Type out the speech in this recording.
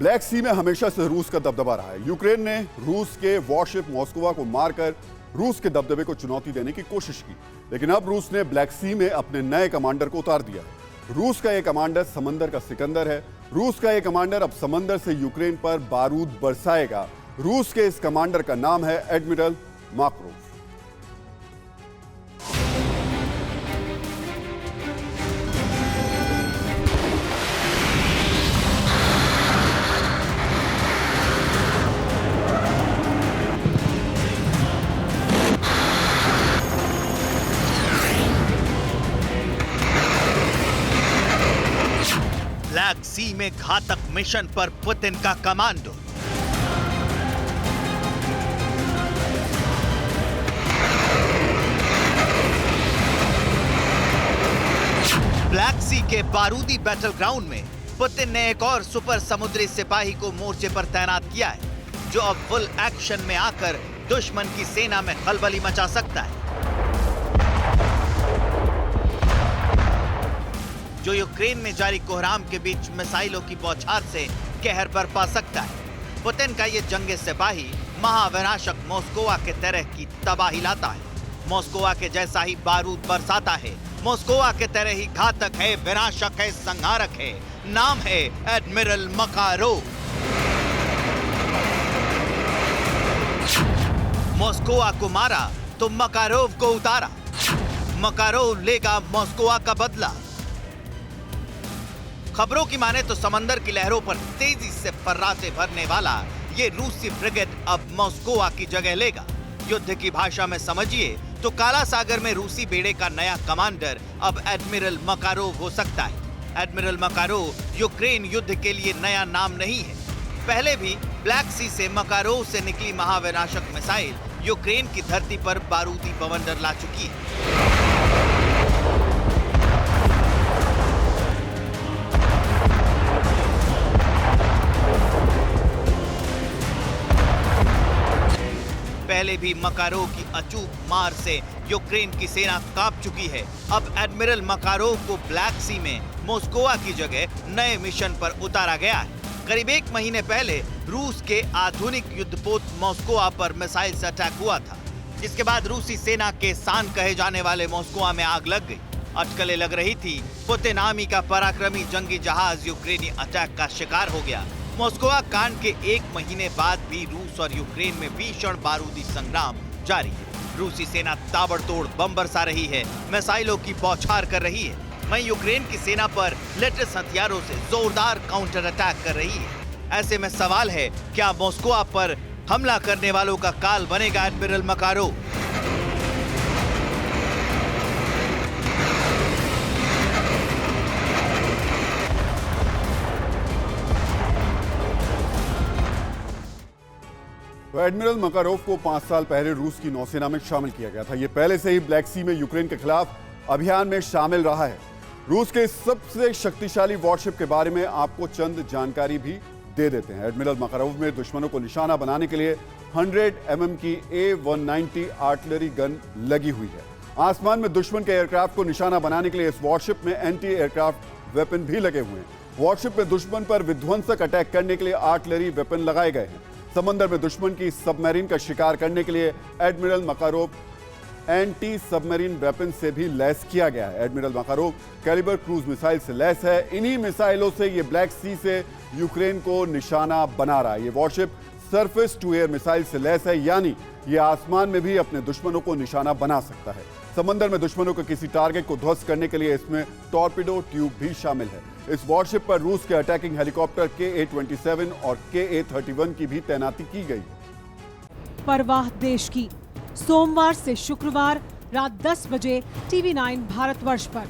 Black सी में हमेशा से रूस का दबदबा रहा है। यूक्रेन ने रूस के वॉरशिप मॉस्कोवा को मारकर रूस के दबदबे को चुनौती देने की कोशिश की, लेकिन अब रूस ने ब्लैक सी में अपने नए कमांडर को उतार दिया है। रूस का यह कमांडर समंदर का सिकंदर है। रूस का यह कमांडर अब समंदर से यूक्रेन पर बारूद बरसाएगा। रूस के इस कमांडर का नाम है एडमिरल माकारोव। ब्लैक सी में घातक मिशन पर पुतिन का कमांडो। ब्लैक सी के बारूदी बैटल ग्राउंड में पुतिन ने एक और सुपर समुद्री सिपाही को मोर्चे पर तैनात किया है, जो अब फुल एक्शन में आकर दुश्मन की सेना में खलबली मचा सकता है, जो यूक्रेन में जारी कोहराम के बीच मिसाइलों की बौछार से कहर बरपा सकता है। पुतिन का ये जंगे सिपाही महाविनाशक मॉस्कोवा के तरह की तबाही लाता है, मॉस्कोवा के जैसा ही बारूद बरसाता है, मॉस्कोवा के तरह ही घातक है, विनाशक है, संहारक है। नाम है एडमिरल माकारोव। मॉस्कोवा को मारा तो माकारोव को उतारा। माकारोव लेगा मॉस्कोवा का बदला। खबरों की माने तो समंदर की लहरों पर तेजी से फर्राटे भरने वाला ये रूसी फ्रिगेट अब मॉस्कोवा की जगह लेगा। युद्ध की भाषा में समझिए तो काला सागर में रूसी बेड़े का नया कमांडर अब एडमिरल माकारोव हो सकता है। एडमिरल माकारोव यूक्रेन युद्ध के लिए नया नाम नहीं है। पहले भी ब्लैक सी से माकारोव से निकली महाविनाशक मिसाइल यूक्रेन की धरती पर बारूदी बवंडर ला चुकी है। पहले भी माकारोव की अचूक मार से यूक्रेन की सेना कांप चुकी है। अब एडमिरल माकारोव को ब्लैक सी में मॉस्कोवा की जगह नए मिशन पर उतारा गया है। करीब 1 महीने पहले रूस के आधुनिक युद्धपोत मॉस्कोवा पर मिसाइल से अटैक हुआ था, जिसके बाद रूसी सेना के शान कहे जाने वाले मॉस्कोवा में आग लग गई। अटकलें लग रही थी। पुतिन आर्मी का पराक्रमी जंगी जहाज यूक्रेनी अटैक का शिकार हो गया। मॉस्कोवा कांड के 1 महीने बाद भी रूस और यूक्रेन में भीषण बारूदी संग्राम जारी है। रूसी सेना ताबड़तोड़ बम बरसा रही है, मिसाइलों की बौछार कर रही है। वहीं यूक्रेन की सेना पर लेटेस्ट हथियारों से जोरदार काउंटर अटैक कर रही है। ऐसे में सवाल है, क्या मॉस्कोवा पर हमला करने वालों का काल बनेगा एडमिरल माकारोव? एडमिरल माकारोव को 5 साल पहले रूस की नौसेना में शामिल किया गया था। यह पहले से ही ब्लैक सी में यूक्रेन के खिलाफ अभियान में शामिल रहा है। रूस के सबसे शक्तिशाली वॉरशिप के बारे में आपको चंद जानकारी भी दे देते हैं। एडमिरल माकारोव में दुश्मनों को निशाना बनाने के लिए 100 mm की A190 आर्टिलरी गन लगी हुई है। आसमान में दुश्मन के एयरक्राफ्ट को निशाना बनाने के लिए इस वॉरशिप में एंटी एयरक्राफ्ट वेपन भी लगे हुए हैं। वॉरशिप में दुश्मन पर विध्वंसक अटैक करने के लिए आर्टिलरी वेपन लगाए गए हैं। समंदर में दुश्मन की सबमरीन का शिकार करने के लिए admiral Makarov anti submarine weapon से भी लैस किया गया है। Admiral Makarov calibre cruise missile से लैस है। इन्हीं मिसाइलों से ये ब्लैक सी से यूक्रेन को निशाना बना रहा है। ये warship surface to air missile से लैस है, यानी ये आसमान में भी अपने दुश्मनों को निशाना बना सकता है। समंदर में दुश्मनों के किसी टारगेट को ध्वस्त करने के लिए इसमें टॉर्पिडो ट्यूब भी शामिल है। इस वॉरशिप पर रूस के अटैकिंग हेलीकॉप्टर KA-27 और KA-31 की भी तैनाती की गई। परवाह देश की, सोमवार से शुक्रवार रात 10 बजे TV9 भारतवर्ष पर।